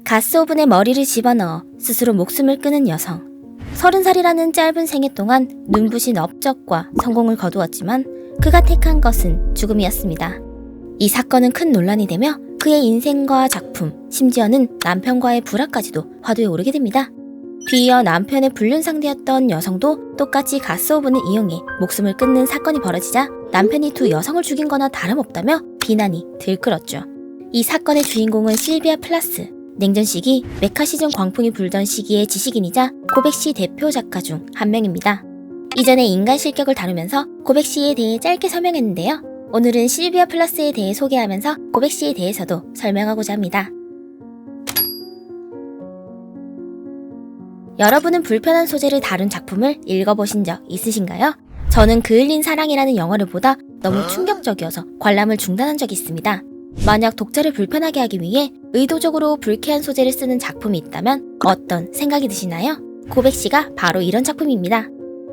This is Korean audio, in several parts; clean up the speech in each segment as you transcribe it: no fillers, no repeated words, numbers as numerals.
가스오븐에 머리를 집어넣어 스스로 목숨을 끊은 여성. 30살이라는 짧은 생애 동안 눈부신 업적과 성공을 거두었지만 그가 택한 것은 죽음이었습니다. 이 사건은 큰 논란이 되며 그의 인생과 작품, 심지어는 남편과의 불화까지도 화두에 오르게 됩니다. 뒤이어 남편의 불륜 상대였던 여성도 똑같이 가스오븐을 이용해 목숨을 끊는 사건이 벌어지자 남편이 두 여성을 죽인 거나 다름없다며 비난이 들끓었죠. 이 사건의 주인공은 실비아 플라스. 냉전 시기 메카시즘 광풍이 불던 시기의 지식인이자 고백시 대표 작가 중 한 명입니다. 이전에 인간 실격을 다루면서 고백시에 대해 짧게 설명했는데요. 오늘은 실비아 플라스에 대해 소개하면서 고백시에 대해서도 설명하고자 합니다. 여러분은 불편한 소재를 다룬 작품을 읽어보신 적 있으신가요? 저는 그을린 사랑이라는 영화를 보다 너무 충격적이어서 관람을 중단한 적이 있습니다. 만약 독자를 불편하게 하기 위해 의도적으로 불쾌한 소재를 쓰는 작품이 있다면 어떤 생각이 드시나요? 고백시가 바로 이런 작품입니다.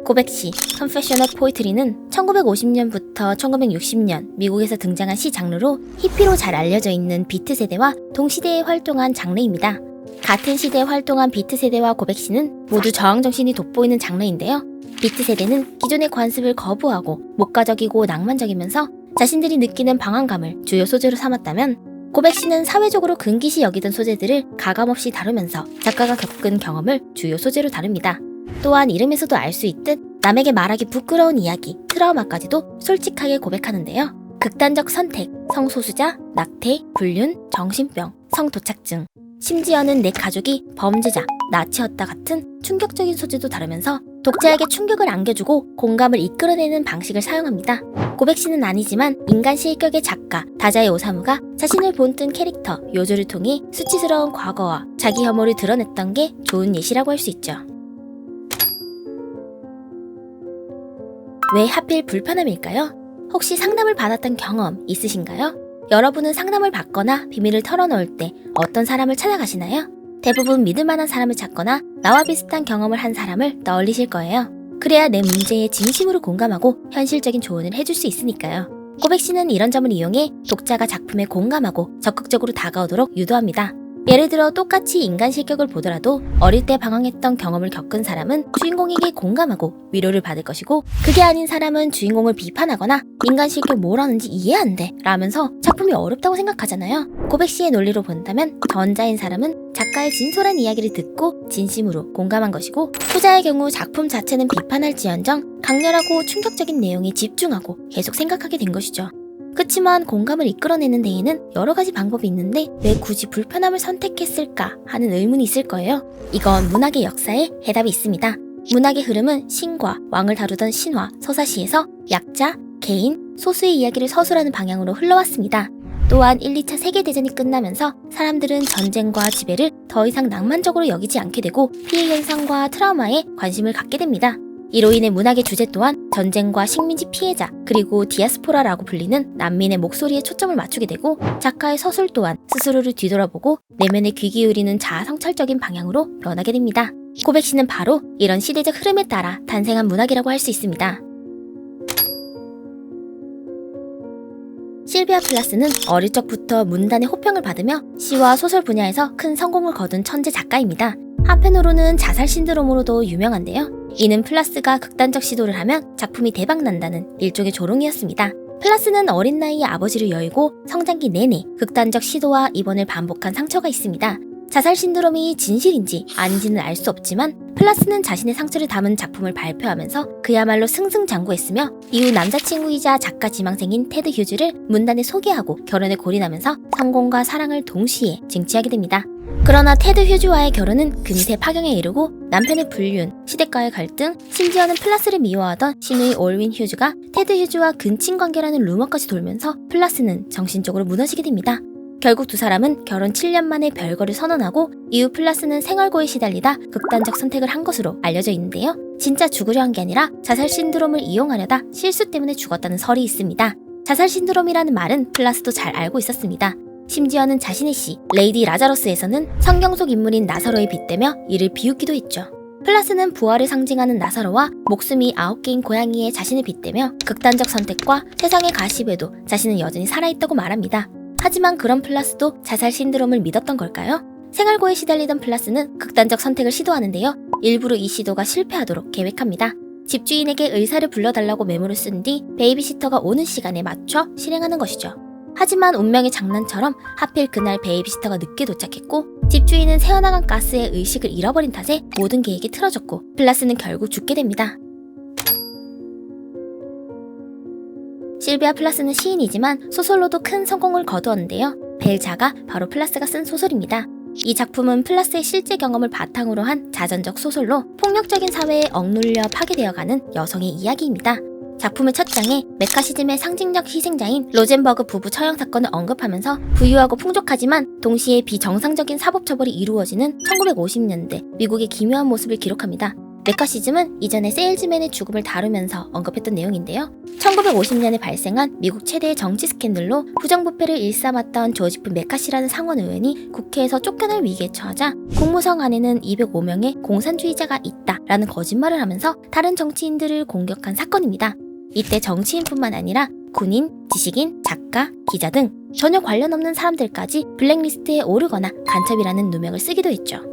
고백시, Confession of Poetry는 1950년부터 1960년 미국에서 등장한 시 장르로 히피로 잘 알려져 있는 비트 세대와 동시대에 활동한 장르입니다. 같은 시대에 활동한 비트 세대와 고백시는 모두 저항정신이 돋보이는 장르인데요. 비트 세대는 기존의 관습을 거부하고 목가적이고 낭만적이면서 자신들이 느끼는 방황감을 주요 소재로 삼았다면 고백시는 사회적으로 금기시 여기던 소재들을 가감없이 다루면서 작가가 겪은 경험을 주요 소재로 다룹니다. 또한 이름에서도 알 수 있듯 남에게 말하기 부끄러운 이야기, 트라우마까지도 솔직하게 고백하는데요. 극단적 선택, 성소수자, 낙태, 불륜, 정신병, 성도착증, 심지어는 내 가족이 범죄자, 나치였다 같은 충격적인 소재도 다루면서 독자에게 충격을 안겨주고 공감을 이끌어내는 방식을 사용합니다. 고백시는 아니지만 인간 실격의 작가 다자이 오사무가 자신을 본뜬 캐릭터 요조를 통해 수치스러운 과거와 자기 혐오를 드러냈던 게 좋은 예시라고 할 수 있죠. 왜 하필 불편함일까요? 혹시 상담을 받았던 경험 있으신가요? 여러분은 상담을 받거나 비밀을 털어놓을 때 어떤 사람을 찾아가시나요? 대부분 믿을만한 사람을 찾거나 나와 비슷한 경험을 한 사람을 떠올리실 거예요. 그래야 내 문제에 진심으로 공감하고 현실적인 조언을 해줄 수 있으니까요. 고백시는 이런 점을 이용해 독자가 작품에 공감하고 적극적으로 다가오도록 유도합니다. 예를 들어 똑같이 인간 실격을 보더라도 어릴 때 방황했던 경험을 겪은 사람은 주인공에게 공감하고 위로를 받을 것이고, 그게 아닌 사람은 주인공을 비판하거나 인간 실격 뭐라는지 이해 안 돼 라면서 작품이 어렵다고 생각하잖아요. 고백시의 논리로 본다면 전자인 사람은 작가의 진솔한 이야기를 듣고 진심으로 공감한 것이고, 후자의 경우 작품 자체는 비판할지언정 강렬하고 충격적인 내용에 집중하고 계속 생각하게 된 것이죠. 그치만 공감을 이끌어내는 데에는 여러 가지 방법이 있는데 왜 굳이 불편함을 선택했을까 하는 의문이 있을 거예요. 이건 문학의 역사에 해답이 있습니다. 문학의 흐름은 신과 왕을 다루던 신화, 서사시에서 약자, 개인, 소수의 이야기를 서술하는 방향으로 흘러왔습니다. 또한 1, 2차 세계대전이 끝나면서 사람들은 전쟁과 지배를 더 이상 낭만적으로 여기지 않게 되고 피해 현상과 트라우마에 관심을 갖게 됩니다. 이로 인해 문학의 주제 또한 전쟁과 식민지 피해자, 그리고 디아스포라라고 불리는 난민의 목소리에 초점을 맞추게 되고, 작가의 서술 또한 스스로를 뒤돌아보고 내면에 귀 기울이는 자아성찰적인 방향으로 변하게 됩니다. 고백시는 바로 이런 시대적 흐름에 따라 탄생한 문학이라고 할 수 있습니다. 실비아 플라스는 어릴 적부터 문단의 호평을 받으며 시와 소설 분야에서 큰 성공을 거둔 천재 작가입니다. 한편으로는 자살 신드롬으로도 유명한데요. 이는 플라스가 극단적 시도를 하면 작품이 대박난다는 일종의 조롱이었습니다. 플라스는 어린 나이에 아버지를 여의고 성장기 내내 극단적 시도와 입원을 반복한 상처가 있습니다. 자살 신드롬이 진실인지 아닌지는 알 수 없지만 플라스는 자신의 상처를 담은 작품을 발표하면서 그야말로 승승장구했으며 이후 남자친구이자 작가 지망생인 테드 휴즈를 문단에 소개하고 결혼에 골인하면서 성공과 사랑을 동시에 쟁취하게 됩니다. 그러나 테드 휴즈와의 결혼은 금세 파경에 이르고 남편의 불륜, 시댁과의 갈등, 심지어는 플라스를 미워하던 신의 올윈 휴즈가 테드 휴즈와 근친 관계라는 루머까지 돌면서 플라스는 정신적으로 무너지게 됩니다. 결국 두 사람은 결혼 7년 만에 별거를 선언하고 이후 플라스는 생활고에 시달리다 극단적 선택을 한 것으로 알려져 있는데요. 진짜 죽으려 한 게 아니라 자살 신드롬을 이용하려다 실수 때문에 죽었다는 설이 있습니다. 자살 신드롬이라는 말은 플라스도 잘 알고 있었습니다. 심지어는 자신의 시 레이디 라자러스에서는 성경 속 인물인 나사로에 빗대며 이를 비웃기도 했죠. 플라스는 부활을 상징하는 나사로와 목숨이 9개인 고양이에 자신을 빗대며 극단적 선택과 세상의 가십에도 자신은 여전히 살아있다고 말합니다. 하지만 그런 플라스도 자살 신드롬을 믿었던 걸까요? 생활고에 시달리던 플러스는 극단적 선택을 시도하는데요. 일부러 이 시도가 실패하도록 계획합니다. 집주인에게 의사를 불러달라고 메모를 쓴 뒤 베이비시터가 오는 시간에 맞춰 실행하는 것이죠. 하지만 운명의 장난처럼 하필 그날 베이비시터가 늦게 도착했고 집주인은 새어나간 가스에 의식을 잃어버린 탓에 모든 계획이 틀어졌고 플러스는 결국 죽게 됩니다. 실비아 플러스는 시인이지만 소설로도 큰 성공을 거두었는데요. 벨자가 바로 플러스가 쓴 소설입니다. 이 작품은 플러스의 실제 경험을 바탕으로 한 자전적 소설로 폭력적인 사회에 억눌려 파괴되어가는 여성의 이야기입니다. 작품의 첫 장에 메카시즘의 상징적 희생자인 로젠버그 부부 처형 사건을 언급하면서 부유하고 풍족하지만 동시에 비정상적인 사법처벌이 이루어지는 1950년대 미국의 기묘한 모습을 기록합니다. 메카시즘은 이전에 세일즈맨의 죽음을 다루면서 언급했던 내용인데요. 1950년에 발생한 미국 최대의 정치 스캔들로 부정부패를 일삼았던 조지프 메카시라는 상원 의원이 국회에서 쫓겨날 위기에 처하자 국무성 안에는 205명의 공산주의자가 있다라는 거짓말을 하면서 다른 정치인들을 공격한 사건입니다. 이때 정치인뿐만 아니라 군인, 지식인, 작가, 기자 등 전혀 관련 없는 사람들까지 블랙리스트에 오르거나 간첩이라는 누명을 쓰기도 했죠.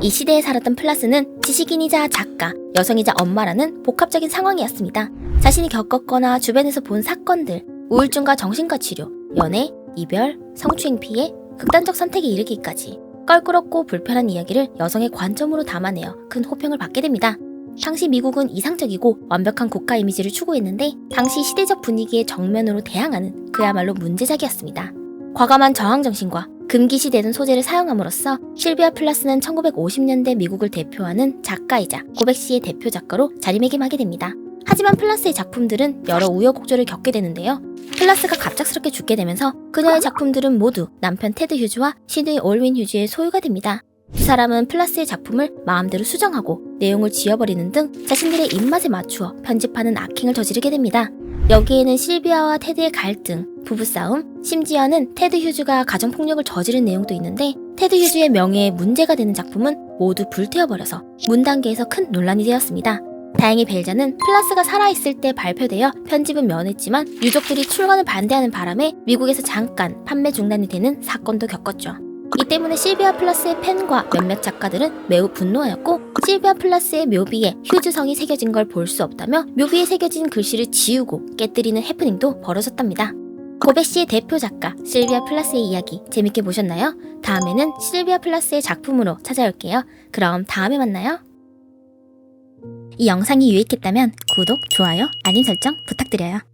이 시대에 살았던 플러스는 지식인이자 작가, 여성이자 엄마라는 복합적인 상황이었습니다. 자신이 겪었거나 주변에서 본 사건들, 우울증과 정신과 치료, 연애, 이별, 성추행 피해, 극단적 선택에 이르기까지 껄끄럽고 불편한 이야기를 여성의 관점으로 담아내어 큰 호평을 받게 됩니다. 당시 미국은 이상적이고 완벽한 국가 이미지를 추구했는데 당시 시대적 분위기에 정면으로 대항하는 그야말로 문제작이었습니다. 과감한 저항 정신과 금기시되는 소재를 사용함으로써 실비아 플러스는 1950년대 미국을 대표하는 작가이자 고백시의 대표 작가로 자리매김하게 됩니다. 하지만 플러스의 작품들은 여러 우여곡절을 겪게 되는데요. 플러스가 갑작스럽게 죽게 되면서 그녀의 작품들은 모두 남편 테드 휴즈와 시드니 올윈 휴즈의 소유가 됩니다. 두 사람은 플러스의 작품을 마음대로 수정하고 내용을 지워버리는 등 자신들의 입맛에 맞추어 편집하는 악행을 저지르게 됩니다. 여기에는 실비아와 테드의 갈등, 부부싸움, 심지어는 테드 휴즈가 가정폭력을 저지른 내용도 있는데 테드 휴즈의 명예에 문제가 되는 작품은 모두 불태워버려서 문단계에서 큰 논란이 되었습니다. 다행히 벨자는 플러스가 살아있을 때 발표되어 편집은 면했지만 유족들이 출간을 반대하는 바람에 미국에서 잠깐 판매 중단이 되는 사건도 겪었죠. 이 때문에 실비아 플러스의 팬과 몇몇 작가들은 매우 분노하였고 실비아 플러스의 묘비에 휴즈성이 새겨진 걸 볼 수 없다며 묘비에 새겨진 글씨를 지우고 깨뜨리는 해프닝도 벌어졌답니다. 고베시의 대표 작가 실비아 플러스의 이야기 재밌게 보셨나요? 다음에는 실비아 플러스의 작품으로 찾아올게요. 그럼 다음에 만나요. 이 영상이 유익했다면 구독, 좋아요, 알림 설정 부탁드려요.